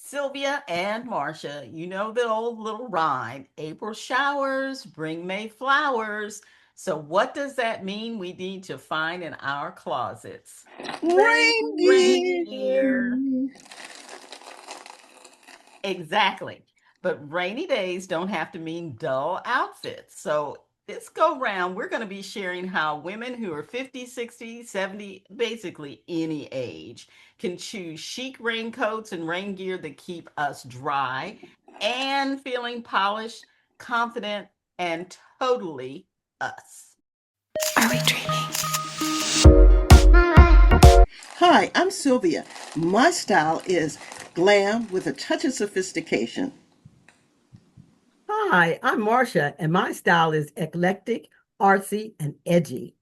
Sylvia and Marsha. You know the old little rhyme April showers bring May flowers. So, what does that mean we need to find in our closets? Reindeer. Reindeer. Exactly. But rainy days don't have to mean dull outfits. So this go round, we're going to be sharing how women who are 50, 60, 70, basically any age, can choose chic raincoats and rain gear that keep us dry and feeling polished, confident, and totally us. Are we dreaming? Hi, I'm Sylvia. My style is glam with a touch of sophistication. Hi, I'm Marsha, and my style is eclectic, artsy, and edgy.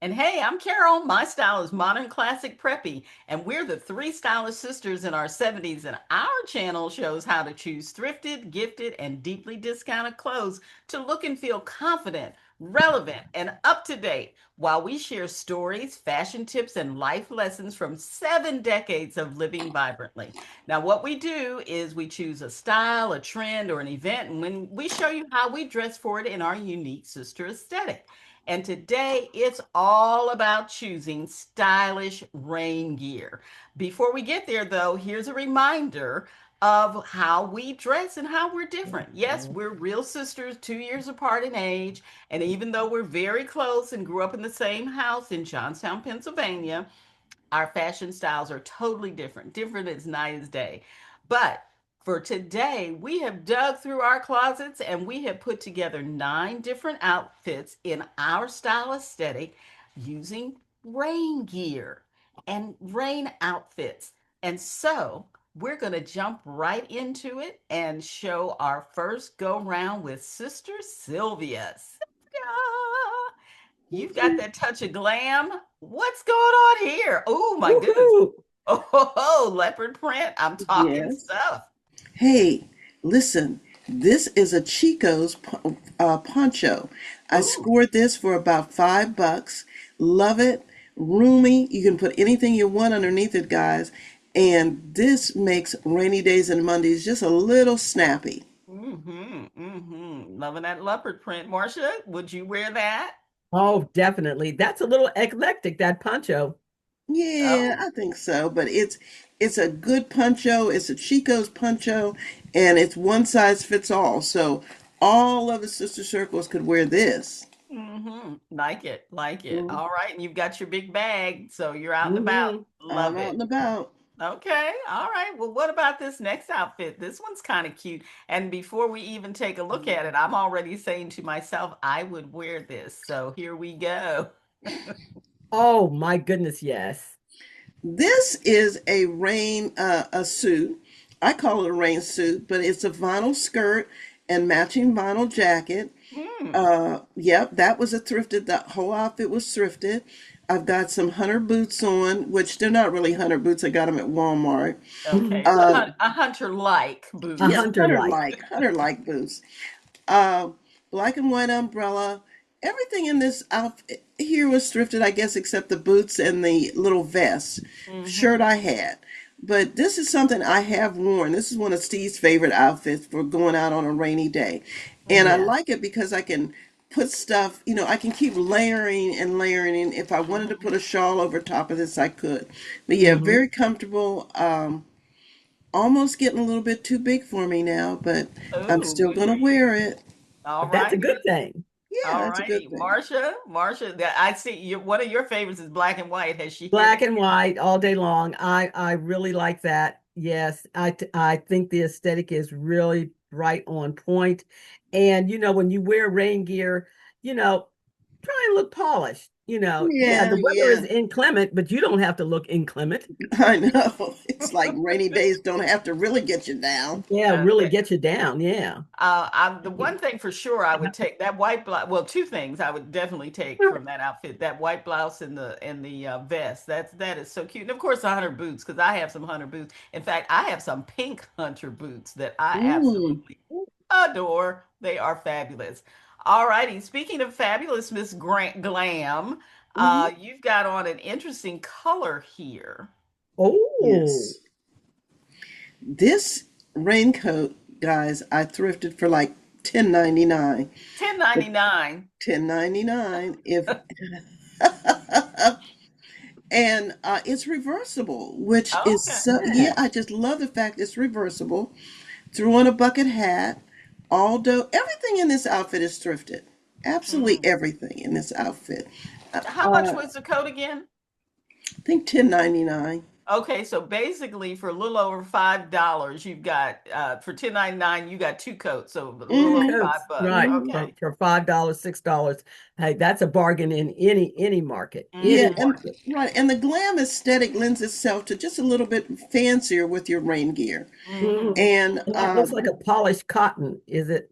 And hey, I'm Carol. My style is modern classic preppy, and we're the three stylish sisters in our 70s. And our channel shows how to choose thrifted, gifted, and deeply discounted clothes to look and feel confident, relevant, and up to date while we share stories, fashion tips, and life lessons from 7 decades of living vibrantly. Now, what we do is we choose a style, a trend, or an event, and when we show you how we dress for it in our unique sister aesthetic. And today it's all about choosing stylish rain gear. Before we get there, though, here's a reminder of how we dress and how we're different. Yes, we're real sisters, 2 years apart in age. And even though we're very close and grew up in the same house in Johnstown, Pennsylvania, our fashion styles are totally different, different as night as day. But for today, we have dug through our closets and we have put together 9 different outfits in our style aesthetic using rain gear and rain outfits. And so we're going to jump right into it and show our first go round with Sister Sylvia. Sylvia, you've got that touch of glam. What's going on here? Oh my goodness. Woohoo! Oh, leopard print. I'm talking Yes. stuff. Hey, listen, this is a Chico's poncho. I Ooh. scored this for about $5. Love it. Roomy. You can put anything you want underneath it, guys. And this makes rainy days and Mondays just a little snappy. Loving that leopard print. Marcia, would you wear that? Oh, definitely. That's a little eclectic, that poncho. Yeah, Oh, I think so, but it's a good poncho. It's a Chico's poncho, and it's one size fits all. So all of the sister circles could wear this. like it, like it. Mm, All right, and you've got your big bag, so you're out and about. Hmm. I'm Love out it. and about. Okay, all right. Well, what about this next outfit? This one's kind of cute. And before we even take a look at it, I'm already saying to myself, I would wear this. So here we go. Oh, my goodness, yes. This is a rain a suit. I call it a rain suit, but it's a vinyl skirt and matching vinyl jacket. Hmm. Yep, that was a thrifted. That whole outfit was thrifted. I've got some hunter boots on, which they're not really hunter boots. I got them at Walmart. Okay, so Uh, a hunter-like A yeah, boots. hunter like. hunter like boots. Uh, Black and white umbrella. Everything in this outfit here was thrifted, I guess, except the boots and the little vest shirt Hmm. I had. But this is something I have worn. This is one of Steve's favorite outfits for going out on a rainy day. And I Yes. like it because I can put stuff, I can keep layering and layering. And if I wanted to put a shawl over top of this, I could. But yeah, Hmm. very comfortable. Almost getting a little bit too big for me now, but I'm Oh, still good for gonna you. wear it. All But that's a right. good thing. Yeah, All that's a good righty. thing. Marsha, that I see one of your favorites is black and white. Has she shared Black that and yet? white all day long. I really like that. Yes, I think the aesthetic is really right on point. And when you wear rain gear, you know, try and look polished. Yeah, Yeah, the weather is yeah. inclement, but you don't have to look inclement. I know. It's like rainy days don't have to really get you down. Yeah, really Okay. get you down. Yeah. The one thing for sure I would take that white blouse. Well, two things I would definitely take from that outfit: that white blouse and the vest. That is so cute, and of course the hunter boots because I have some hunter boots. In fact, I have some pink hunter boots that I Mm. absolutely adore. They are fabulous. All righty. Speaking of fabulous, Miss Grant Glam, Hmm. you've got on an interesting color here. Oh, Yes. This raincoat, guys, I thrifted for like 10.99. 10.99. 10.99 if and it's reversible, which is Okay. so, yeah, I just love the fact it's reversible. Threw on a bucket hat. Although everything in this outfit is thrifted. Absolutely Mhm. everything in this outfit. How much was the coat again? I think 10.99. Okay, so basically for a little over $5, you've got for 10.99, you got two coats, so a little Two over Mm-hmm. coats, $5. right? Mm-hmm. For $5, $6. Hey, that's a bargain in any market, Yeah, any Mm-hmm. and market. right, and the glam aesthetic lends itself to just a little bit fancier with your rain gear. Mm-hmm. Mhm. And And that looks like a polished cotton, is it?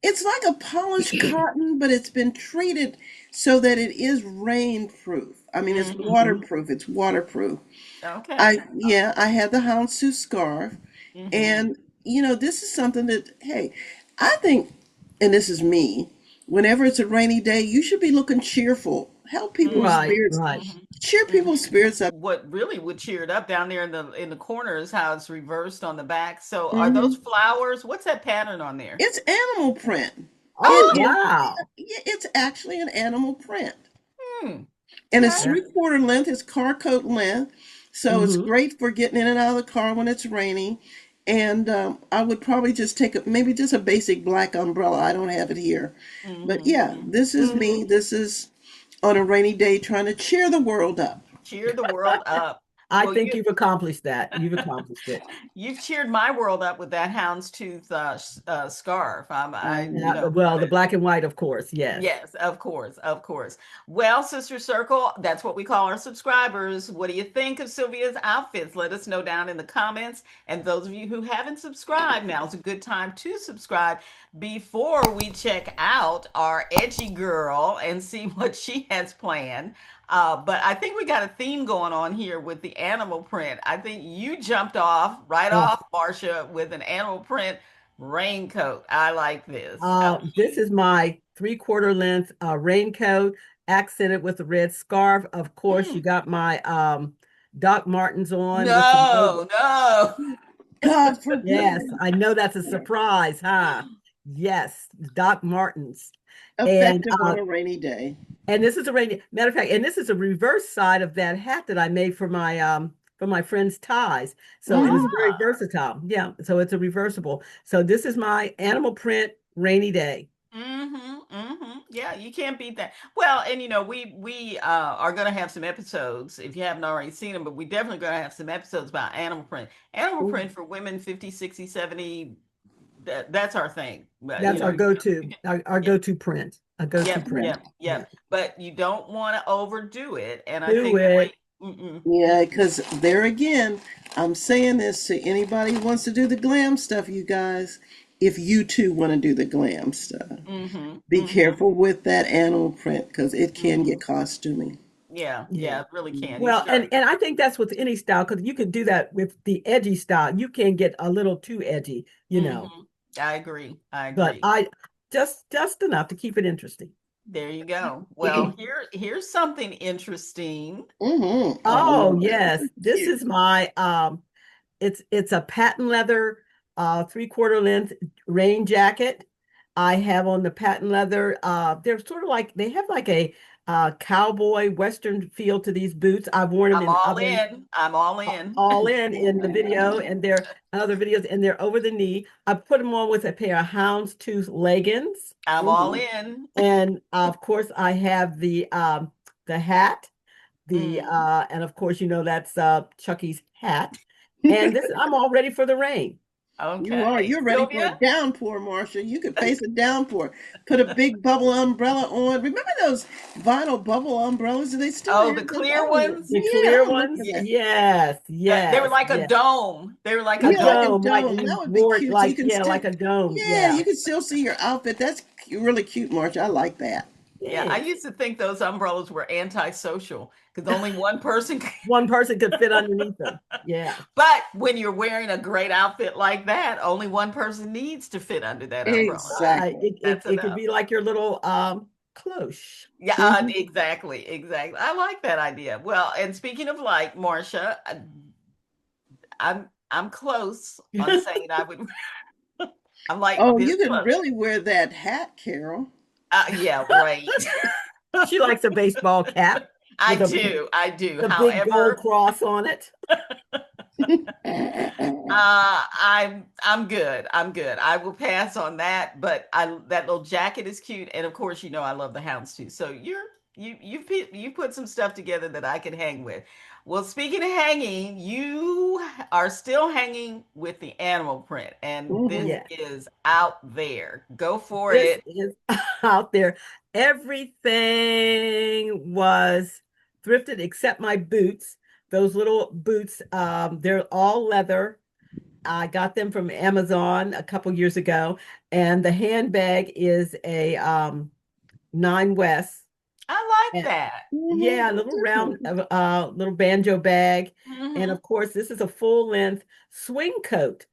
it's like a polished cotton, but it's been treated so that it is rain proof. I mean, it's Mm-hmm. Mhm. waterproof. It's waterproof. Okay. I had the houndstooth scarf, Mm-hmm. and this is something that, hey, I think, and this is me. Whenever it's a rainy day, you should be looking cheerful. Help people's Mm-hmm. Right, spirits. right. Mm-hmm. Cheer people's Mm-hmm. spirits up. What really would cheer it up down there in the corner is how it's reversed on the back. So are those Hmm. flowers? What's that pattern on there? It's animal print. It Oh, Oh, is. wow. Yeah, it's actually an animal print. hmm. And it's Okay. Yeah. 3/4 length, it's car coat length. So it's Hmm. great for getting in and out of the car when it's raining. And I would probably just take maybe just a basic black umbrella. I don't have it here. But Mm-hmm. yeah, this is Hmm. me. This is on a rainy day trying to cheer the world up. Cheer the world up. I Well, think you've accomplished that. You've accomplished it. you've cheered my world up with that houndstooth scarf. Yeah, well, the black and white, of course. Yes. Yes, of course, of course. Well, Sister Circle, that's what we call our subscribers. What do you think of Sylvia's outfits? Let us know down in the comments. And those of you who haven't subscribed, now's a good time to subscribe before we check out our edgy girl and see what she has planned. But I think we got a theme going on here with the animal print. I think you jumped off right Uh, off, Marsha, with an animal print raincoat. I like this. this is my 3/4 length raincoat, accented with a red scarf. Of course, you Mm. got my Doc Martens on with some gold. No, no. God Yes, forbid. I know that's a surprise, huh? Yes, Doc Martens. And Effective on a rainy day. this is a rainy matter of fact, and this is a reverse side of that hat that I made for my friend's ties. So it is Hmm. very Ah. versatile. Yeah, so it's a reversible. So this is my animal print rainy day. Mm-hmm. Mm-hmm. Yeah, you can't beat that. Well, and we are gonna have some episodes if you haven't already seen them, but we definitely gonna have some episodes about animal print. Animal print for women 50, 60, 70. That's our thing. But That's our go-to, our yeah, go-to print, a go-to yep, print. yep, Yeah. yep. But you don't want to overdo it. And I Do think it. mm-mm. Yeah, because there again, I'm saying this to anybody who wants to do the glam stuff, you guys. If you too want to do the glam stuff, Mm-hmm. be Mm-hmm. careful with that animal print because it can Mm-hmm. get costuming. Yeah, Yeah. yeah, it really can. You Well, start. and I think that's with any style because you can do that with the edgy style. You can get a little too edgy. Mm-hmm. I agree. I But agree. I just enough to keep it interesting. There you go. Well, here's something interesting. Mm-hmm. Oh, Oh Lord, this yes, is this cute. is my it's a patent leather 3/4 length rain jacket. I have on the patent leather. They're sort of like they have like a cowboy western feel to these boots. I've worn them I'm in all other in. I'm all in. all in the video and they're other videos and they're over the knee. I put them on with a pair of houndstooth leggings. I'm all Mm-hmm. in. And of course I have the hat, the Mm, and of course that's Chucky's hat. And this I'm all ready for the rain. You are. okay. You're ready for a Sylvia? downpour, Marsha. You could face a downpour. Put a big bubble umbrella on. Remember those vinyl bubble umbrellas? Do they still Oh, have the them? clear Oh, ones? The yeah. clear Oh, look ones? at that. Yes, They were yes, like a yes. dome. They were like a A Yeah, like a dome. dome, like dome. you That would be wore it cute. So you like, can yeah, still, like a dome. yeah, Yeah. you can still see your outfit. That's really cute, Marsha. I like that. Yeah, I Thanks. used to think those umbrellas were antisocial because only one person could. One person could fit underneath them. Yeah. But when you're wearing a great outfit like that, only one person needs to fit under that umbrella. Right. Exactly. It That's it could enough. be like your little cloche. Yeah, Hmm. exactly, exactly. I like that idea. Well, and speaking of like, Marcia, I'm I'm close on saying I would. I'm like Oh, this you could close. really wear that hat, Carol. Yeah, right. She likes a baseball cap I with do. I do. the big gold However, cross on it. I'm good. I'm good. I will pass on that, but I that little jacket is cute, and of course, you know I love the houndstooth. So you put some stuff together that I can hang with. Well, speaking of hanging, you are still hanging with the animal print, and this Hmm. Yes, is out there. Go for this it. is out there. Everything was thrifted except my boots. Those little boots, they're all leather. I got them from Amazon a couple years ago, and the handbag is a Nine West. I like And that. yeah, a Hmm. little round, Different. little banjo bag, and Hmm. of course, this is a full length swing coat.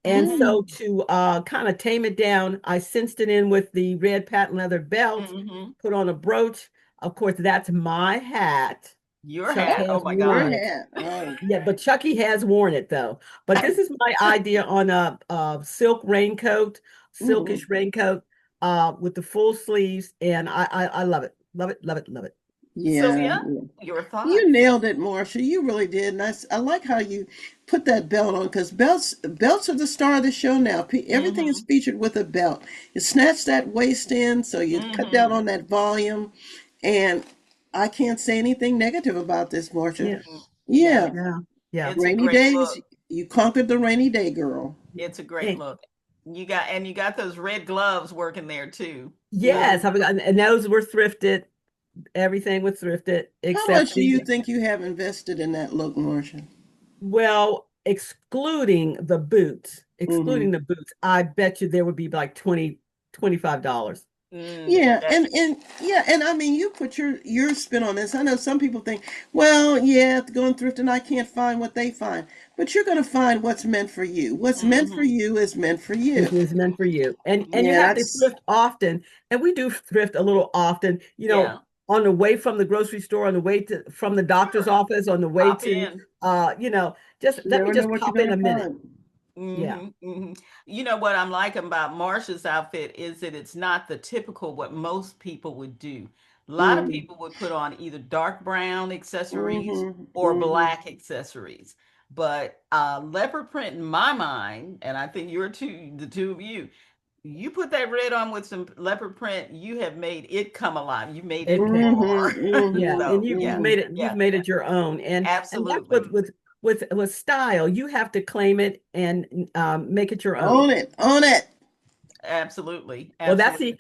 And Hmm. so Mm. to kind of tame it down, I cinched it in with the red patent leather belt, Hmm. put on a brooch. Of course, that's my hat. Your Chuck hat. Oh has my Your worn God. it. hat. Oh. Yeah, but Chucky has worn it though. But this is my idea on a silk raincoat, Hmm. silkish raincoat, with the full sleeves, and I love it, love it, love it, love it. Yeah. Sylvia, Yeah. your You thoughts? nailed it, Marsha. You really did. And I like how you put that belt on because belts are the star of the show now. Everything is Hmm. featured with a belt. You snatch that waist in, so you cut down Hmm. on that volume. And I can't say anything negative about this, Marsha. Yeah, Yeah, Yeah. yeah, yeah. it's a Rainy great days, look. you conquered the rainy day, girl. It's a great And look. You got those red gloves working there too. yes, Hmm. and those were thrifted. Everything was thrifted How except much do you the, think you have invested in that look, Marsha? well, excluding Hmm. the boots, I bet you there would be like 25 dollars. Yeah, That and yeah, and I mean, you put your spin on this. I know some people think, well, yeah, going thrifting, I can't find what they find, but you're going to find what's meant for you. What's meant for hmm you is meant for It you. is meant for you. And you Yeah, have to that's thrift often. And we do thrift a little often, Yeah. on the way from the grocery store, on the way to from the doctor's Sure. office, on the way Pop to in. just you let me never know just what you're pop in going a to minute. find. Yeah. You know what I'm liking about Marsha's outfit is that it's not the typical what most people would do. A lot of Mm-hmm. people would put on either dark brown accessories Mm-hmm. or Mm-hmm. black accessories. But leopard print in my mind, and I think the two of you, you put that red on with some leopard print, you have made it come alive. You made it It can. roar. Mm-hmm. Yeah, Mm-hmm. and So you've yeah, Mm-hmm. made it yeah, your own, and that's absolutely, with style. You have to claim it and make it your own. Own it. Own it. absolutely, Well, absolutely.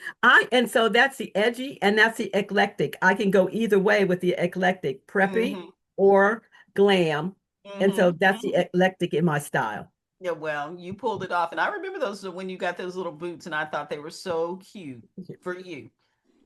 and so that's the edgy and that's the eclectic. I can go either way with the eclectic, preppy Hmm. or glam. And so Hmm. that's the eclectic in my style. Yeah, well, you pulled it off. And I remember those when you got those little boots, and I thought they were so cute for you.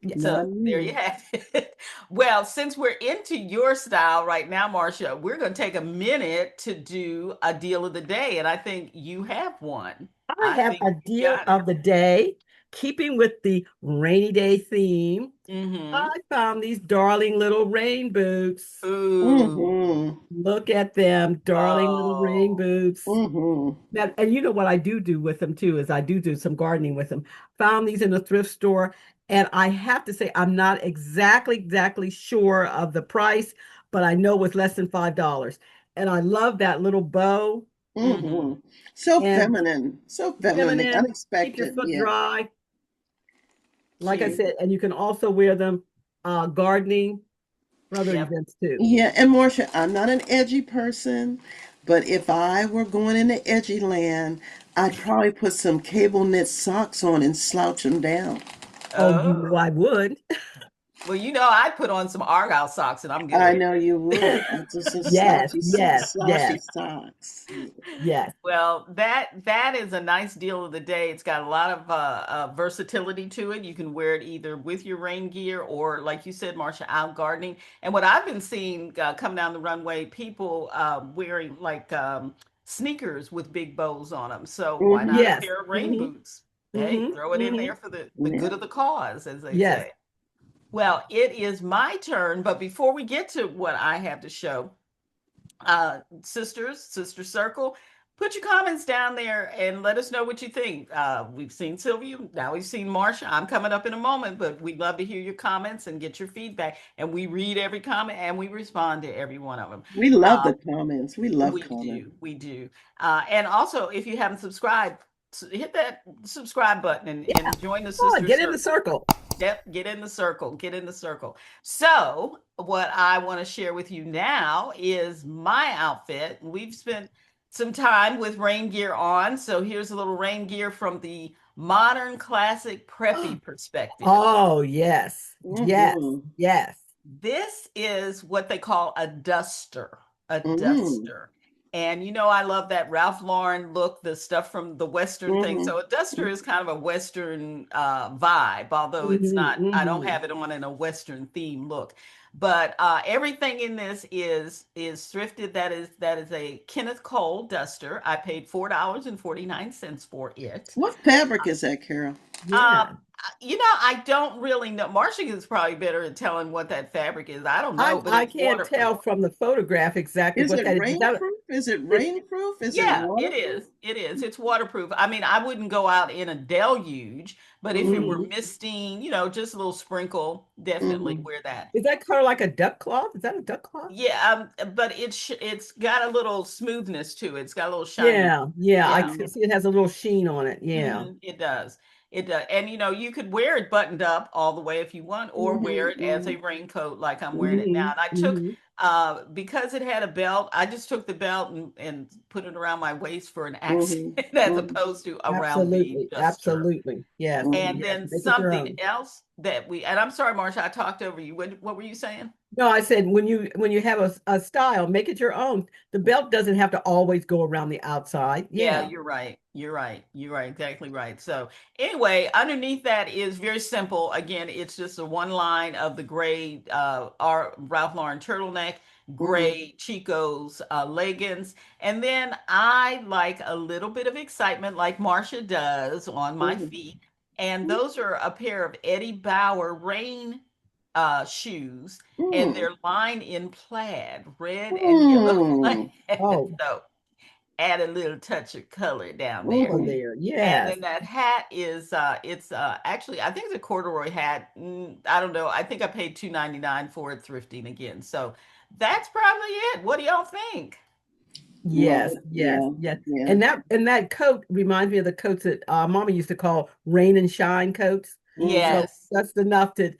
Yes. Not So there you you. have it. Well, since we're into your style right now, Marsha, we're going to take a minute to do a deal of the day. And I think you have one. I I have think a you deal got it. of the day, keeping with the rainy day theme. Mm-hmm. I found these darling little rain boots. Ooh. Mm-hmm. Look at them, darling little rain Oh. boots. Mm-hmm. Now, and you know what I do with them too is I do some gardening with them. Found these in a thrift store, and I have to say I'm not exactly sure of the price, but I know it's less than $5. And I love that little bow Mm-hmm. Mm-hmm. So and feminine. So feminine. feminine. Keep your Unexpected. foot Yeah. dry, like I Cute. said, and you can also wear them gardening for other Yep. events too. Yeah, and Marcia, I'm not an edgy person, but if I were going into edgy land, I'd probably put some cable knit socks on and slouch them down. Oh, you know Oh. I would. Well, I put on some Argyle socks and I'm I good. know you would. I just some Yes, yes, slouchy yes, socks. Yeah. yes. Well, that is a nice deal of the day. It's got a lot of versatility to it. You can wear it either with your rain gear or, like you said, Marsha, out gardening. And what I've been seeing come down the runway, people wearing like sneakers with big bows on them. So why Mm-hmm. not a Yes. pair of rain Hmm. boots? Hey, Hmm. throw it in Hmm. there for the Yeah. good of the cause, as they Yes. say. Well, it is my turn, but before we get to what I have to show, sister circle, put your comments down there and let us know what you think. We've seen Sylvia, now we've seen Marsha. I'm coming up in a moment, but we'd love to hear your comments and get your feedback. And we read every comment and we respond to every one of them. We love Uh, the comments. We love we comments. do, we do. And also, if you haven't subscribed, hit that subscribe button Yeah, and join the come on, sister get in the circle. circle. Yep, get in the circle, get in the circle. So, what I want to share with you now is my outfit. We've spent some time with rain gear on, so here's a little rain gear from the modern classic preppy perspective. Oh, yes. Yes. Mm-hmm. Yes. This is what they call a duster, a Mm-hmm. duster. And you know, I love that Ralph Lauren look, the stuff from the Western thing. So a duster is kind of a Western vibe, although it's Hmm. not, I don't Hmm. have it on in a Western theme look. But everything in this is thrifted. That is a Kenneth Cole duster. I paid $4.49 for it. What fabric is that, Carol? Um, Yeah. I don't really know. Marcia is probably better at telling what that fabric is. I don't know, but I it's can't waterproof. tell from the photograph exactly Is what it that is. Is that rainproof? Is it it? rainproof? Is it Yeah, it waterproof? is. It is. It's waterproof. I mean, I wouldn't go out in a deluge, but if it were Mhm. misting, just a little sprinkle, definitely Mm-hmm. wear that. Is that color like a duck cloth? Is that a duck cloth? Yeah, but it's got a little smoothness to it. It's got a little shiny. Yeah, yeah. I Yeah. can see it has a little sheen on it. Yeah. It does. It does. And you could wear it buttoned up all the way if you want, or wear it as Mm-hmm. a raincoat like I'm wearing it now. Hmm. And I took Hmm. because it had a belt, I just took the belt and put it around my waist for an accent Mm-hmm. as Mm-hmm. opposed to around the Absolutely. duster. Absolutely. Yes. And Yes. then Make it your something own. else and I'm sorry, Marsha, I talked over you. What were you saying? No, I said when you have a style, make it your own. The belt doesn't have to always go around the outside. Yeah, Yeah. you're right. You're right. You're right. Exactly right. So, anyway, underneath that is very simple. Again, it's just a one line of the gray our Ralph Lauren turtleneck, Mm-hmm. gray Chico's leggings, and then I like a little bit of excitement, like Marsha does, on my feet. And those are a pair of Eddie Bauer rain shoes, and Mm-hmm. they're lined in plaid, red and yellow plaid. Mm-hmm. Oh, So add a little touch of color down there. over Mm-hmm. there. And Yes. then that hat is it's actually I think it's a corduroy hat. I don't know. I think I paid $2.99 for it thrifting again. So that's probably it. What do y'all think? Love Yes, it. yes, Yeah. yes. Yeah. And that coat reminds me of the coats that Mama used to call rain and shine coats. Mm-hmm. So Yes. that's enough to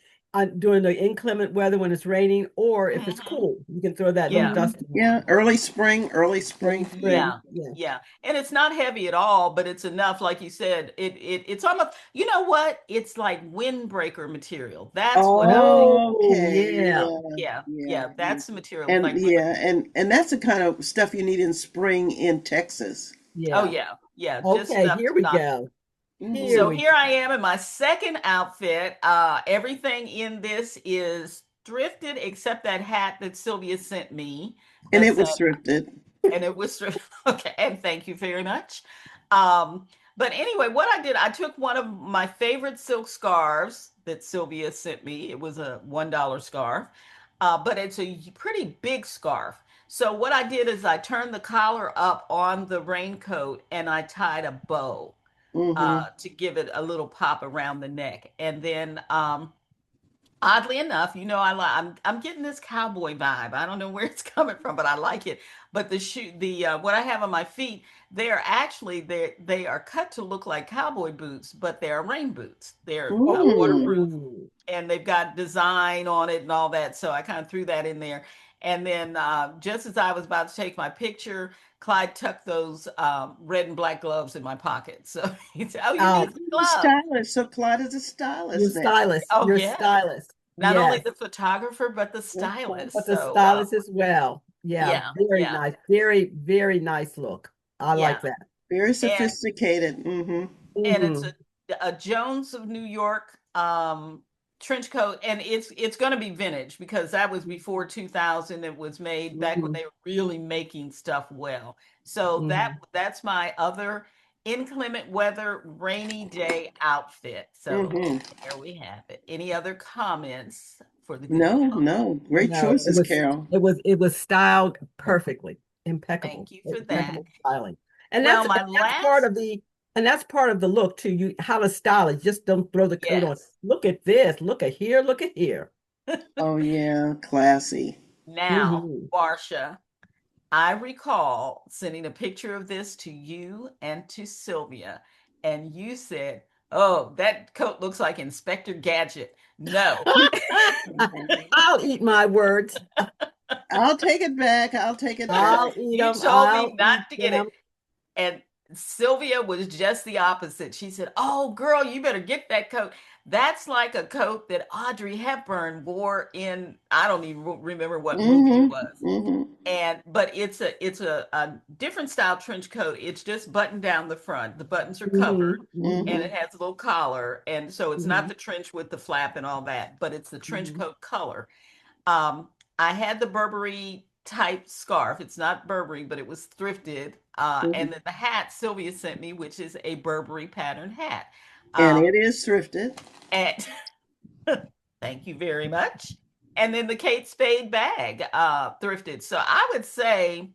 during the inclement weather when it's raining, or if it's Hmm. cool, you can throw that little Yeah. Mm-hmm. dust Yeah. on. Early Early spring thing. spring. Yeah, Yeah. yeah, and it's not heavy at all, but it's enough, like you said. It's almost, you know what? It's like windbreaker material. That's what I'm thinking. Oh, Okay. yeah. Yeah. Yeah, Yeah. yeah, Yeah. that's the material. It's And like wind. yeah, and that's the kind of stuff you need in spring in Texas. Oh Yeah. yeah, yeah, just Okay, stuff here to we knock. go. Here Mm-hmm. So we here go. I am in my second outfit. Everything in this is thrifted except that hat that Sylvia sent me And that it said, was thrifted. and it was okay, and thank you very much. Um, but anyway, what I did, I took one of my favorite silk scarves that Sylvia sent me. It was a $1 scarf, but it's a pretty big scarf. So what I did is I turned the collar up on the raincoat and I tied a bow Mm-hmm. to give it a little pop around the neck. And then oddly enough, I'm getting this cowboy vibe. I don't know where it's coming from, but I like it. But the what I have on my feet, they are cut to look like cowboy boots, but they are rain boots. They're Mm. waterproof, Oh, and they've got design on it and all that. So I kind of threw that in there. And then just as I was about to take my picture, Clyde tucked those red and black gloves in my pocket. So he said, "Oh, you oh, need some The gloves." stylist. So Claude is a you're stylist now. stylist. Oh You're yeah, stylist. not only Yes. the photographer but the Okay. But stylist. the So stylist as well. Yeah, yeah, very yeah, nice. Very, very nice look. I yeah, like that. Very and sophisticated. Mm-hmm. it's Hmm. a Jones of New York trench coat, and it's going to be vintage because that was before 2000. It was made back when Hmm. they were really making stuff well. So Hmm. that's my other inclement weather rainy day outfit. So Mm-hmm. there we have it. Any other comments for the good of the No, cause? no. Great No, choices, Carol. it was styled perfectly. Impeccable. Thank you for that. Impeccable styling. And Well, my that's part last, of the and that's part of the look too. You how to style it. Just don't throw the coat on. yes. Look at this. Look at here. Look at here. Oh yeah, classy. Now, Hmm. Marsha, I recall sending a picture of this to you and to Sylvia, and you said, "Oh, that coat looks like Inspector Gadget." No, I'll eat my words. I'll take it back. I'll take it I'll back. eat you them. told me I'll not eat to get them. it. And Sylvia was just the opposite. She said, "Oh, girl, you better get that coat. That's like a coat that Audrey Hepburn wore in, I don't even remember what movie it Mm-hmm. was." Mm-hmm. And but it's a different style trench coat. It's just buttoned down the front. The buttons are Hmm. covered and Mm-hmm. it has a little collar. And so it's not Hmm. the trench with the flap and all that, but it's the trench Hmm. coat color. Um, I had the Burberry type scarf. It's not Burberry, but it was thrifted. And then the hat Sylvia sent me, which is a Burberry pattern hat. And Um, it is thrifted. and thank you very much. And then the Kate Spade bag, thrifted. So I would say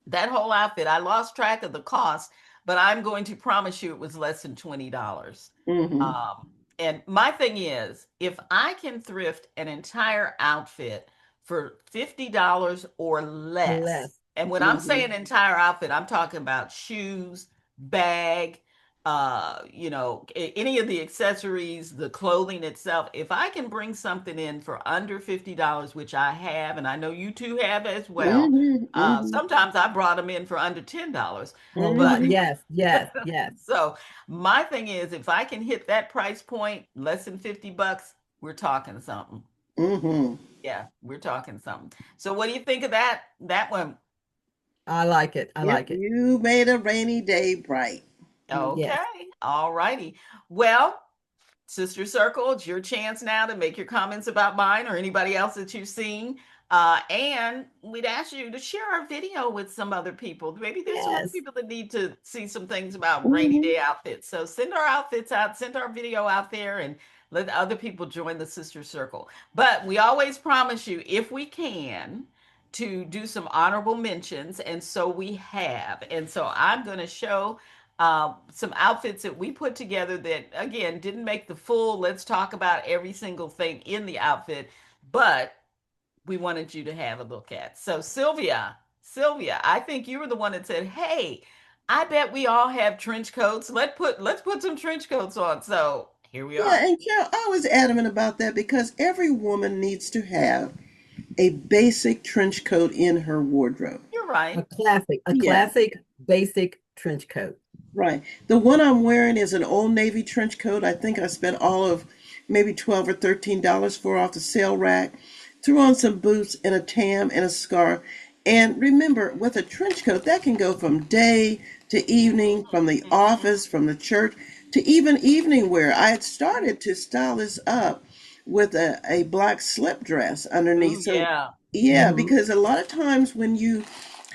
that whole outfit, I lost track of the cost, but I'm going to promise you it was less than $20. Mm-hmm. Um, and my thing is, if I can thrift an entire outfit for $50 or less, Less. and when I'm Mm-hmm. saying entire outfit, I'm talking about shoes, bag, any of the accessories, the clothing itself. If I can bring something in for under $50, which I have, and I know you two have as well, Mm-hmm. Mm-hmm. sometimes I brought them in for under $10. Oh my, But Mm-hmm. yes, yes, yes. so my thing is, if I can hit that price point, less than $50, we're talking something. Mm-hmm. Yeah, we're talking something. So what do you think of that one? I like it. I Yep, like it. you made a rainy day bright. Okay, Yes. all righty. Well, Sister Circle, it's your chance now to make your comments about mine or anybody else that you've seen. And we'd ask you to share our video with some other people. Maybe there's some other Yes. people that need to see some things about rainy Mm-hmm. day outfits. So send our outfits out, send our video out there, and let other people join the Sister Circle. But we always promise you, if we can, to do some honorable mentions. And so we have. And so I'm going to show some outfits that we put together that, again, didn't make the full let's talk about every single thing in the outfit, but we wanted you to have a look at. So, Sylvia, I think you were the one that said, "Hey, I bet we all have trench coats. Let's put some trench coats on." So, here we Yeah, are. and Carol, I was adamant about that because every woman needs to have a basic trench coat in her wardrobe. You're right. A Yeah, classic basic trench coat. right. The one I'm wearing is an Old Navy trench coat. I think I spent all of maybe $12 or $13 for off the sale rack. Threw on some boots and a tam and a scarf. And remember, with a trench coat, that can go from day to evening, from the office, from the church, to even evening wear. I had started to style this up with a black slip dress Ooh, underneath. So, yeah. yeah, Hmm. because a lot of times when you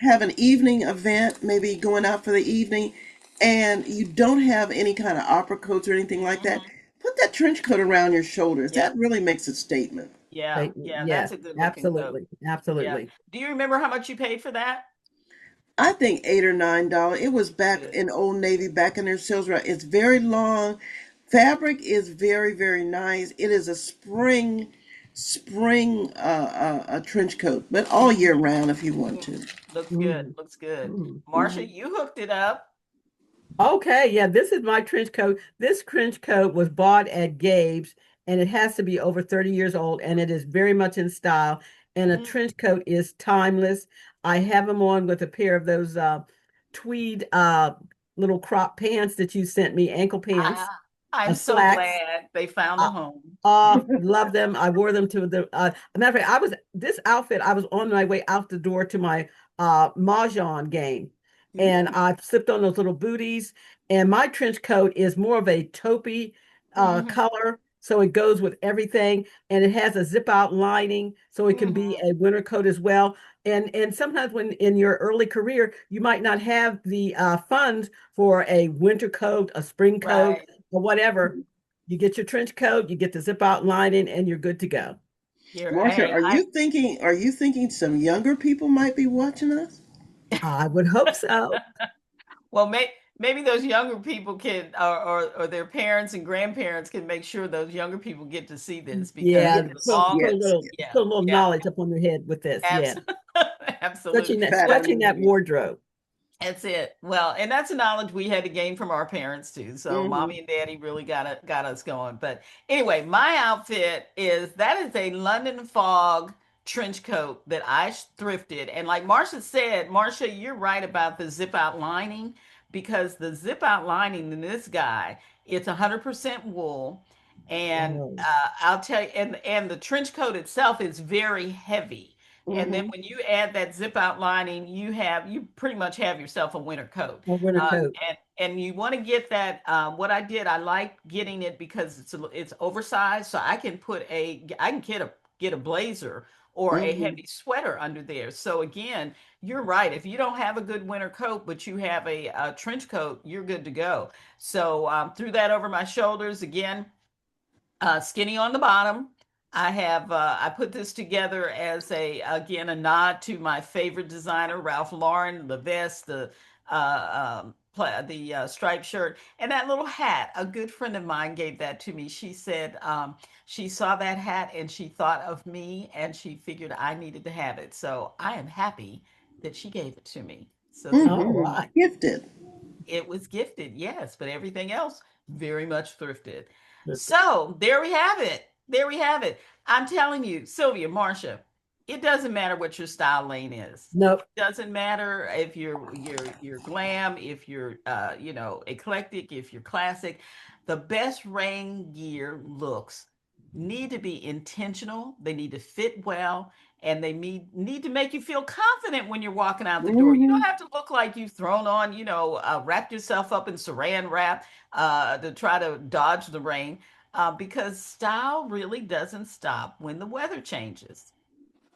have an evening event, maybe going out for the evening, and you don't have any kind of opera coats or anything like that, Hmm. put that trench coat around your shoulders. Yep. That really makes a statement. Yeah. Statement. Yeah. That's Yes, a good looking coat. absolutely. Yeah. Absolutely. Do you remember how much you paid for that? I think $8 or $9. It was back Good. in Old Navy, back in their sales rep. It's very long. Fabric is very, very nice. It is a spring a trench coat, but all year Hmm. round if you want Hmm. to. Looks good. Mhm. Looks good. Mhm. Marsha, Mhm. you hooked it up. Okay, yeah, this is my trench coat. This trench coat was bought at Gabe's and it has to be over 30 years old and it is very much in style. And a Mm. trench coat is timeless. I have them on with a pair of those tweed little crop pants that you sent me, ankle pants, Ah, I'm so slacks. glad they found a Uh, home. love them. I wore them to the a matter of fact, this outfit, I was on my way out the door to my Mahjong game. And Ooh. I slipped on those little booties. And my trench coat is more of a taupey Hmm. color. So it goes with everything. And it has a zip out lining. So it can be Hmm. a winter coat as well. And sometimes when in your early career, you might not have the funds for a winter coat, a spring coat, Right. or whatever. You get your trench coat, you get the zip out lining, and you're good to go. Here, Marsha, hey, are you thinking some younger people might be watching us? I would hope so. Well, maybe those younger people can, or their parents and grandparents can make sure those younger people get to see this because Yeah, the Yes, put, long, put a yes, little yes. yeah, put a little yeah, knowledge up on their head with this. Yeah, absolutely, stretching absolutely. that Fat on stretching your that head. wardrobe. That's it. Well, and that's a knowledge we had to gain from our parents too. So Hmm. mommy and daddy really got us going. But anyway, my outfit is that is a London Fog trench coat that I thrifted. And like Marsha said, Marsha, you're right about the zip out lining because the zip out lining in this guy, it's 100% wool. And Oh, I'll tell you, and the trench coat itself is very heavy. And then Hmm. when you add that zip out lining, you pretty much have yourself a winter coat. a winter coat. And you want to get that. What I did, I like getting it because it's oversized, so I can get a blazer or a Hmm. heavy sweater under there. So again, you're right. If you don't have a good winter coat, but you have a trench coat, you're good to go. So threw that over my shoulders again, skinny on the bottom. I put this together as a nod to my favorite designer, Ralph Lauren, the vest, the striped shirt, and that little hat. A good friend of mine gave that to me. She said she saw that hat and she thought of me and she figured I needed to have it. So I am happy that she gave it to me. So there you All Hmm. right. Gifted. it was gifted, yes, but everything else very much thrifted. So there we have it. There we have it. I'm telling you, Sylvia, Marsha, it doesn't matter what your style lane is. Nope. It doesn't matter if you're glam, if you're eclectic, if you're classic. The best rain gear looks need to be intentional. They need to fit well, and they need to make you feel confident when you're walking out the door. You don't Hmm. have to look like you've thrown on, wrapped yourself up in saran wrap to try to dodge the rain, because style really doesn't stop when the weather changes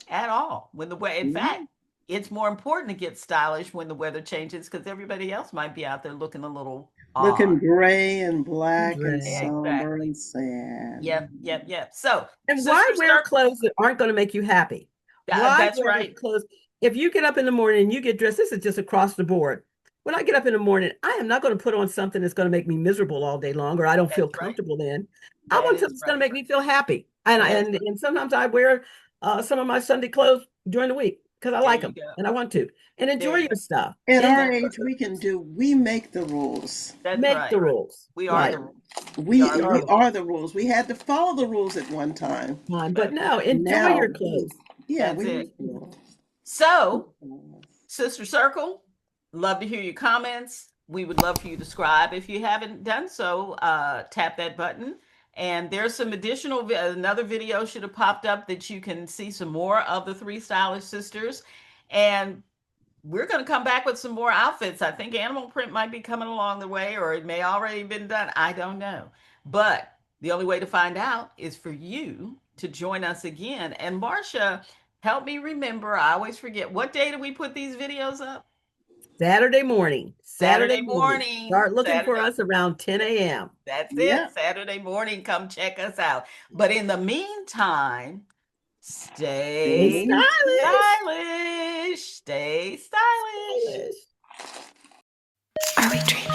at all. In fact, Yeah. it's more important to get stylish when the weather changes because everybody else might be out there looking a little odd. Looking gray and black and Drag. somber Exactly. and sad. Yep, yep, yep. So, And why Sister wear Circle, clothes that aren't going to make you happy? Why that's wear right. clothes? If you get up in the morning and you get dressed, this is just across the board. When I get up in the morning, I am not going to put on something that's going to make me miserable all day long or I don't feel That's right. comfortable in. I That want is something that's going to right. make me feel happy. And That's right. and sometimes I wear some of my Sunday clothes during the week because I There like you them go. and I want to. And There enjoy you your go. stuff. At our That's right. age, we make the rules. That's Make right. the rules. We are Right. the rules. We We are We the are we the are rules. the rules. We had to follow the rules at one time. time. But That's it. no, enjoy Now your we, clothes. yeah, That's we it. make the rules. So, Sister Circle, love to hear your comments. We would love for you to subscribe. If you haven't done so, tap that button. And there's some another video should have popped up that you can see some more of the three stylish sisters. And we're going to come back with some more outfits. I think animal print might be coming along the way, or it may already been done. I don't know. But the only way to find out is for you to join us again. And Marsha, help me remember. I always forget. What day do we put these videos up? Saturday morning. Saturday Saturday morning. morning. Start looking for Saturday. us around 10 a.m. That's it. Yeah. Saturday morning. Come check us out. But in the meantime, Stay stay Stay stylish. stylish. Stay stylish. Stylish. Are we dreaming?